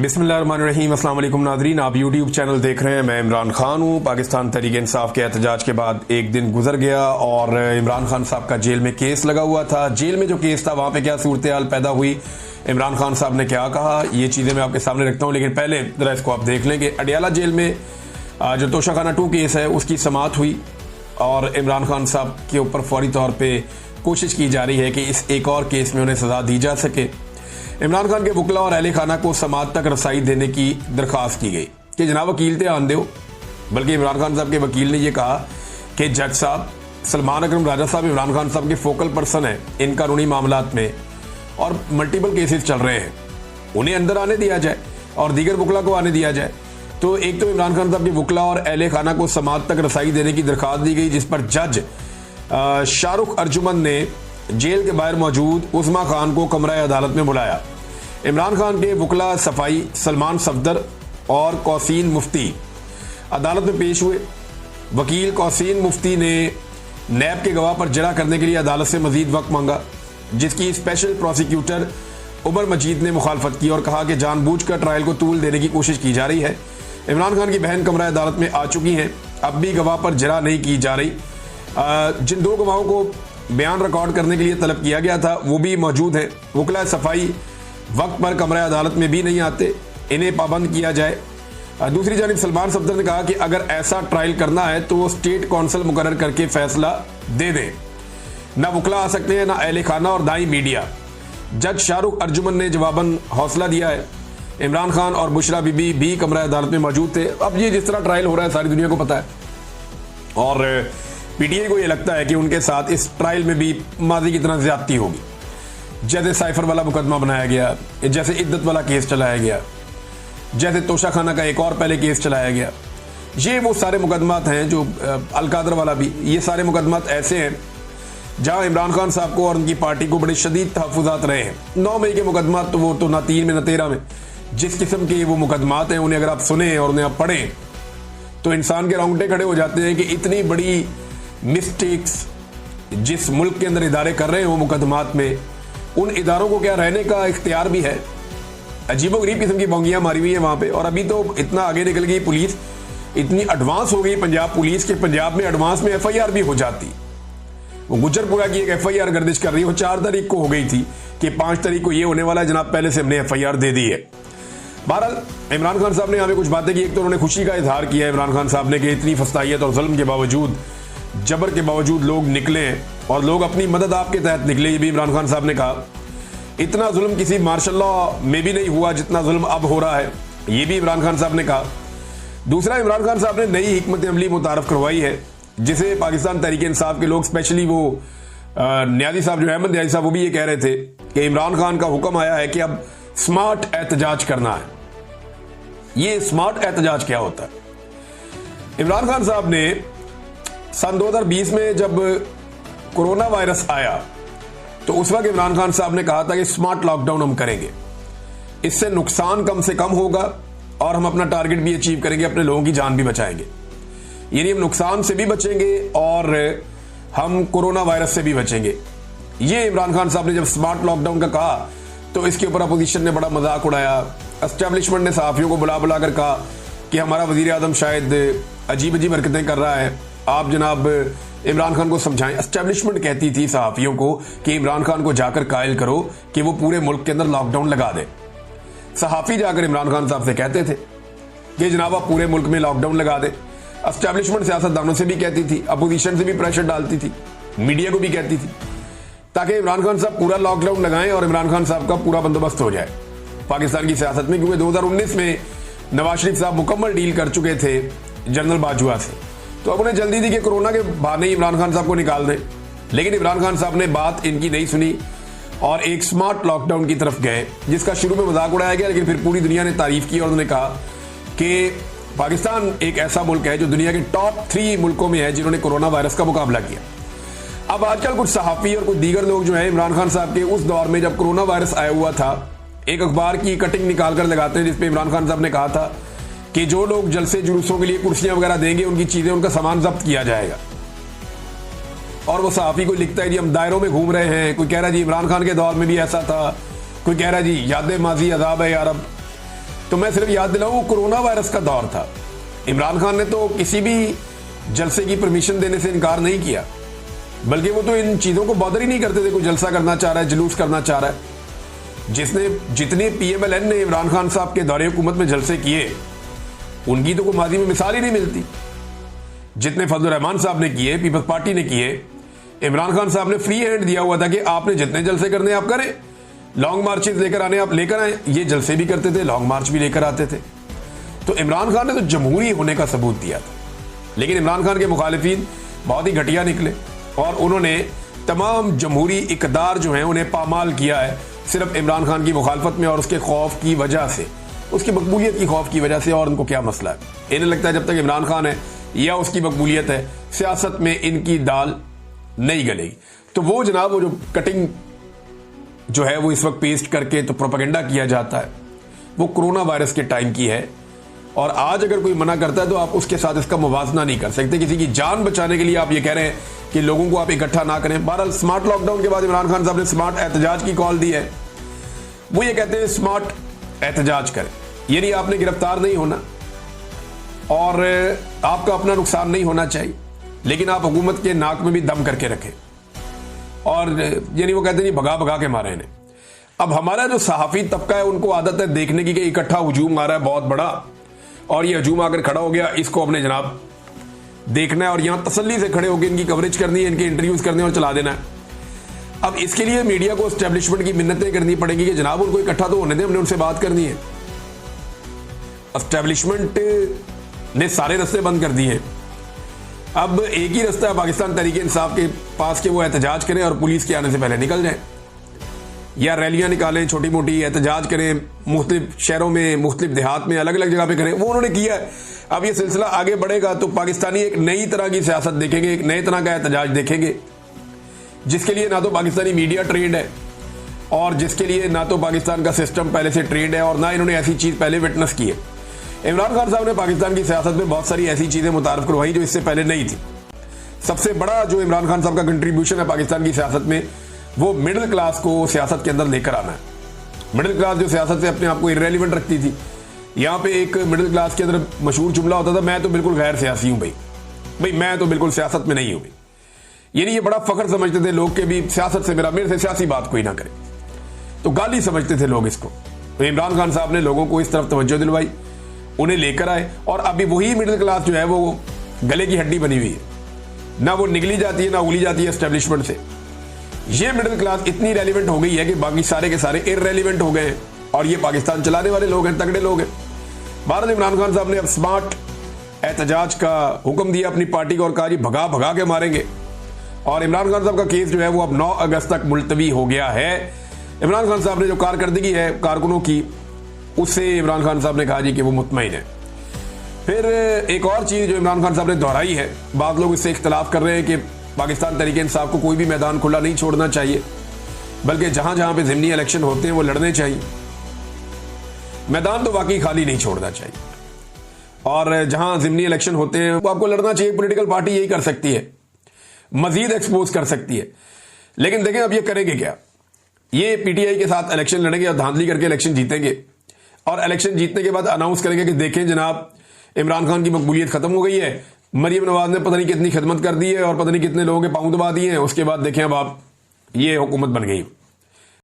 बिस्मिल्लाहिर्रहमानिर्रहीम। अस्सलाम वालेकुम नाज़रीन, आप यूट्यूब चैनल देख रहे हैं। मैं इमरान खान हूँ। पाकिस्तान तहरीक इंसाफ के एहतजाज के बाद एक दिन गुजर गया और इमरान खान साहब का जेल में केस लगा हुआ था। जेल में जो केस था वहाँ पे क्या सूरत हाल पैदा हुई, इमरान खान साहब ने क्या कहा, ये चीज़ें मैं आपके सामने रखता हूँ। लेकिन पहले ज़रा इसको आप देख लें कि अडियाला जेल में जो तोशाखाना 2 केस है उसकी समाअत हुई और इमरान खान साहब के ऊपर फौरी तौर पर कोशिश की जा रही है कि इस एक और केस में उन्हें सज़ा दी जा सके। इमरान खान के वकला और अहले खाना को समाअत तक रसाई देने की दरख्वास्त की गई कि जनाब वकील थे आन दो। बल्कि इमरान खान साहब के वकील ने यह कहा कि जज साहब सलमान अकरम राजा साहब इमरान खान साहब के फोकल पर्सन हैं इन कानूनी मामलात में और मल्टीपल केसेस चल रहे हैं, उन्हें अंदर आने दिया जाए और दीगर वकला को आने दिया जाए। तो एक तो इमरान खान साहब के वकला और अहले खाना को समाअत तक रसाई देने की दरख्वास्त दी गई, जिस पर जज शाहरुख अर्जुमन ने जेल के बाहर मौजूद उस्मा खान को कमरा अदालत में बुलाया। इमरान खान के वकला सफाई सलमान सफदर और कौसीन मुफ्ती अदालत में पेश हुए। वकील कौसीन मुफ्ती ने नैब के गवाह पर जरा करने के लिए अदालत से मजीद वक्त मांगा, जिसकी स्पेशल प्रोसिक्यूटर उमर मजीद ने मुखालफत की और कहा कि जानबूझकर ट्रायल को तूल देने की कोशिश की जा रही है। इमरान खान की बहन कमरा अदालत में आ चुकी हैं, अब भी गवाह पर जरा नहीं की जा रही। जिन 2 गवाहों को बयान रिकॉर्ड करने के लिए तलब किया गया था वो भी मौजूद हैं। वकला सफाई वक्त पर कमरा अदालत में भी नहीं आते, इन्हें पाबंद किया जाए। दूसरी जानिब सलमान सफदर ने कहा कि अगर ऐसा ट्रायल करना है तो वो स्टेट कौंसल मुकर्रर करके फैसला दे दें, ना वकला आ सकते हैं ना अहले खाना और ना ही मीडिया। जज शाहरुख अर्जुमन ने जवाबन हौसला दिया है। इमरान खान और बुशरा बीबी भी कमरा अदालत में मौजूद थे। अब ये जिस तरह ट्रायल हो रहा है सारी दुनिया को पता है और पीटीआई को ये लगता है कि उनके साथ इस ट्रायल में भी माजी की तरह ज्यादती होगी। जैसे साइफर वाला मुकदमा बनाया गया, जैसे इद्दत वाला केस चलाया गया, जैसे तोशाखाना का एक और पहले केस चलाया गया, ये वो सारे मुकदमात हैं जो अलकादर वाला भी, ये सारे मुकदमात ऐसे हैं जहां इमरान खान साहब को और उनकी पार्टी को बड़े शदीद तहफ़्फ़ुज़ात रहे हैं। 9 मई के मुकदमात तो वो तो ना 3 में ना 13 में, जिस किस्म के वो मुकदमात हैं उन्हें अगर आप सुने और उन्हें आप पढ़ें तो इंसान के रोंगटे खड़े हो जाते हैं कि इतनी बड़ी मिस्टेक्स जिस मुल्क के अंदर इदारे कर रहे हो मुकदमात में, उन इदारों को क्या रहने का इख्तियार भी है? अजीबोगरीब किस्म की बोंगियां मारी हुई है वहां पे। और अभी तो इतना आगे निकल गई पुलिस, इतनी एडवांस हो गई पंजाब पुलिस के पंजाब में एडवांस में एफआईआर भी हो जाती। वो गुजरपुरा की एक एफआईआर गर्दिश कर रही है, वो 4 तारीख को हो गई थी कि 5 तारीख को ये होने वाला है जनाब, पहले से हमने एफआईआर दे दी है। बहरहाल इमरान खान साहब ने यहाँ पे कुछ बातें की। एक तो उन्होंने खुशी का इजहार किया इमरान खान साहब ने कि इतनी फस्तायत और जुल्म के बावजूद, जबर के बावजूद लोग निकले और लोग अपनी मदद आपके तहत निकले। ये भी इमरान खान साहब ने कहा इतना जुल्म किसी मार्शल लॉ में भी नहीं हुआ जितना जुल्म अब हो रहा है, ये भी इमरान खान साहब ने कहा। दूसरा, इमरान खान साहब ने नई हिकमत अमली मुतारफ करवाई है, जिसे पाकिस्तान तहरीक इंसाफ के लोग, स्पेशली वो न्याजी साहब जो अहमद न्याजी साहब, वो भी ये कह रहे थे कि इमरान खान का हुक्म आया है कि अब स्मार्ट एहतजाज करना है। ये स्मार्ट एहतजाज क्या होता है? इमरान खान साहब ने सन 2020 में जब कोरोना वायरस आया तो उस वक्त इमरान खान साहब ने कहा था कि स्मार्ट लॉकडाउन हम करेंगे, इससे नुकसान कम से कम होगा और हम अपना टारगेट भी अचीव करेंगे, अपने लोगों की जान भी बचाएंगे। यानी हम नुकसान से भी बचेंगे और हम कोरोना वायरस से भी बचेंगे। ये इमरान खान साहब ने जब स्मार्ट लॉकडाउन का कहा तो इसके ऊपर अपोजिशन ने बड़ा मजाक उड़ाया। एस्टेब्लिशमेंट ने सहाफियों को बुला बुला कर कहा कि हमारा वजीर आजम शायद अजीब अजीब हरकतें कर रहा है, आप जनाब इमरान खान को समझाएं। एस्टेब्लिशमेंट कहती थी सहाफियों को कि इमरान खान को जाकर कायल करो कि वो पूरे मुल्क के अंदर लॉकडाउन लगा दे। सहाफी जाकर इमरान खान साहब से कहते थे कि जनाब आप पूरे मुल्क में लॉकडाउन लगा दे। एस्टेब्लिशमेंट सियासतदानों से भी कहती थी, अपोजिशन से भी प्रेशर डालती थी, मीडिया को भी कहती थी, ताकि इमरान खान साहब पूरा लॉकडाउन लगाएं और इमरान खान साहब का पूरा बंदोबस्त हो जाए पाकिस्तान की सियासत में। क्योंकि 2019 में नवाज शरीफ साहब मुकम्मल डील कर चुके थे जनरल बाजवा से, तो अब उन्हें जल्दी थी कि कोरोना के बहाने इमरान खान साहब को निकाल दें। लेकिन इमरान खान साहब ने बात इनकी नहीं सुनी और एक स्मार्ट लॉकडाउन की तरफ गए, जिसका शुरू में मजाक उड़ाया गया, लेकिन फिर पूरी दुनिया ने तारीफ की और उन्होंने कहा कि पाकिस्तान एक ऐसा मुल्क है जो दुनिया के टॉप 3 मुल्कों में है जिन्होंने कोरोना वायरस का मुकाबला किया। अब आजकल कुछ सहाफी और कुछ दीगर लोग जो है इमरान खान साहब के उस दौर में जब कोरोना वायरस आया हुआ था, एक अखबार की कटिंग निकाल कर लगाते हैं जिसपे इमरान खान साहब ने कहा था कि जो लोग जलसे जुलूसों के लिए कुर्सियां वगैरह देंगे उनकी चीजें, उनका सामान जब्त किया जाएगा। और वो सहाफी को लिखता है जी हम दायरों में घूम रहे हैं, कोई कह रहा है जी इमरान खान के दौर में भी ऐसा था, कोई कह रहा है जी याद माजी अजाब है यार। अब तो मैं सिर्फ याद दिलाऊं, कोरोना वायरस का दौर था। इमरान खान ने तो किसी भी जलसे की परमिशन देने से इनकार नहीं किया, बल्कि वो तो इन चीजों को बॉदर ही नहीं करते थे। कोई जलसा करना चाह रहा है, जुलूस करना चाह रहा है। जितने PMLN ने इमरान खान साहब के दौरे हुकूमत में जलसे किए, उनकी तो कोई माजी में मिसाल ही नहीं मिलती। जितने फजलुर रहमान साहब ने किए, पीपल्स पार्टी ने किए, इमरान खान साहब ने फ्री हैंड दिया हुआ था कि आपने जितने जलसे करने आप करें, लॉन्ग मार्चेस लेकर आने आप लेकर आए। ये जलसे भी करते थे, लॉन्ग मार्च भी लेकर आते थे। तो इमरान खान ने तो जमहूरी होने का सबूत दिया था। लेकिन इमरान खान के मुखालिफिन बहुत ही घटिया निकले और उन्होंने तमाम जमहूरी इकदार जो है उन्हें पामाल किया है, सिर्फ इमरान खान की मुखालफत में और उसके खौफ की वजह से, उसकी मकबूलियत की खौफ की वजह से। और उनको क्या मसला है? इन्हें लगता है जब तक इमरान खान है या उसकी मकबूलियत है, सियासत में इनकी दाल नहीं गलेगी। तो वो जनाब, वो जो कटिंग जो है वो इस वक्त पेस्ट करके तो प्रोपेगेंडा किया जाता है, वो कोरोना वायरस के टाइम की है। और आज अगर कोई मना करता है तो आप उसके साथ इसका मुवाजना नहीं कर सकते। किसी की जान बचाने के लिए आप ये कह रहे हैं कि लोगों को आप इकट्ठा ना करें। बहरहाल स्मार्ट लॉकडाउन के बाद इमरान खान साहब ने स्मार्ट एहतजाज की कॉल दी है। वो ये कहते हैं स्मार्ट एहतजाज करें, यानी आपने गिरफ्तार नहीं होना और आपका अपना नुकसान नहीं होना चाहिए, लेकिन आप हुकूमत के नाक में भी दम करके रखें। और यानी वो कहते हैं भगा भगा के मारे इन्हें। अब हमारा जो सहाफी तबका है उनको आदत है देखने की कि इकट्ठा हुजूम आ रहा है बहुत बड़ा, और ये हजूम आकर खड़ा हो गया, इसको अपने जनाब देखना है और यहां तसल्ली से खड़े होकर इनकी कवरेज करनी है, इनके इंटरव्यूज करने और चला देना है। अब इसके लिए मीडिया को एस्टेब्लिशमेंट की मिन्नतें करनी पड़ेगी कि जनाब उनको इकट्ठा तो होने दें, हमने उनसे बात करनी है। एस्टेब्लिशमेंट ने सारे रास्ते बंद कर दिए। अब एक ही रास्ता है पाकिस्तान तहरीक इंसाफ के पास कि वो एहतजाज करें और पुलिस के आने से पहले निकल जाए, या रैलियां निकालें, छोटी मोटी एहतजाज करें, मुख्तलिफ शहरों में, मुख्तलिफ देहात में, अलग अलग जगह पे करें। वो उन्होंने किया है। अब ये सिलसिला आगे बढ़ेगा तो पाकिस्तानी एक नई तरह की सियासत देखेंगे, एक नए तरह का एहतजाज देखेंगे, जिसके लिए ना तो पाकिस्तानी मीडिया ट्रेंड है और जिसके लिए ना तो पाकिस्तान का सिस्टम पहले से ट्रेंड है और ना इन्होंने ऐसी चीज पहले विटनेस की है। इमरान खान साहब ने पाकिस्तान की सियासत में बहुत सारी ऐसी चीजें मुतारफ करवाई जो इससे पहले नहीं थी। सबसे बड़ा जो इमरान खान साहब का कंट्रीब्यूशन है पाकिस्तान की सियासत में, वो मिडिल क्लास को सियासत के अंदर लेकर आना है। मिडिल क्लास जो सियासत से अपने आप को इररेलेवेंट रखती थी, यहाँ पे एक मिडिल क्लास के अंदर मशहूर जुमला होता था, मैं तो बिल्कुल गैर सियासी हूं भाई मैं तो बिल्कुल सियासत में नहीं हूं भाई। यानी ये बड़ा फख्र समझते थे लोग के भी सियासत से मेरे से सियासी बात कोई ना करे, तो गाली समझते थे लोग इसको। तो इमरान खान साहब ने लोगों को इस तरफ तवज्जो दिलवाई, उन्हें लेकर आए और अभी वही मिडिल क्लास जो है वो गले की हड्डी बनी हुई है, ना वो निगली जाती है ना उगली जाती है एस्टेब्लिशमेंट से। ये मिडिल क्लास इतनी रेलिवेंट हो गई है कि बाकी सारे के सारे इररेलेवेंट हो गए हैं और ये पाकिस्तान चलाने वाले लोग हैं, तगड़े लोग हैं। भारत इमरान खान साहब ने अब स्मार्ट एहतजाज का हुक्म दिया अपनी पार्टी को और कहा जी भगा भगा के मारेंगे। और इमरान खान साहब का केस जो है वो अब 9 अगस्त तक मुलतवी हो गया है। इमरान खान साहब ने जो कारकर्दगी है कारकुनों की, उससे इमरान खान साहब ने कहा जी कि वो मुतमईन है। फिर एक और चीज जो इमरान खान साहब ने दोहराई है, बाद लोग इससे इख्तलाफ कर रहे हैं कि पाकिस्तान तहरीक इंसाफ को कोई भी मैदान खुला नहीं छोड़ना चाहिए, बल्कि जहां जहां पे ज़िमनी इलेक्शन होते हैं वो लड़ने चाहिए। मैदान तो वाकई खाली नहीं छोड़ना चाहिए और जहां ज़िमनी इलेक्शन होते हैं वो आपको लड़ना चाहिए। पॉलिटिकल पार्टी यही कर सकती है, मजीद एक्सपोज कर सकती है। लेकिन देखें अब ये करेंगे क्या? ये पीटीआई के साथ इलेक्शन लड़ेंगे और धांधली करके इलेक्शन जीतेंगे और इलेक्शन जीतने के बाद अनाउंस करेंगे कि देखें जनाब इमरान खान की मकबूलियत खत्म हो गई है, मरियम नवाज ने पता नहीं कितनी खिदमत कर दी है और पता नहीं कितने लोगों के पांव दबा दिए हैं, उसके बाद देखें अब आप ये हुकूमत बन गई।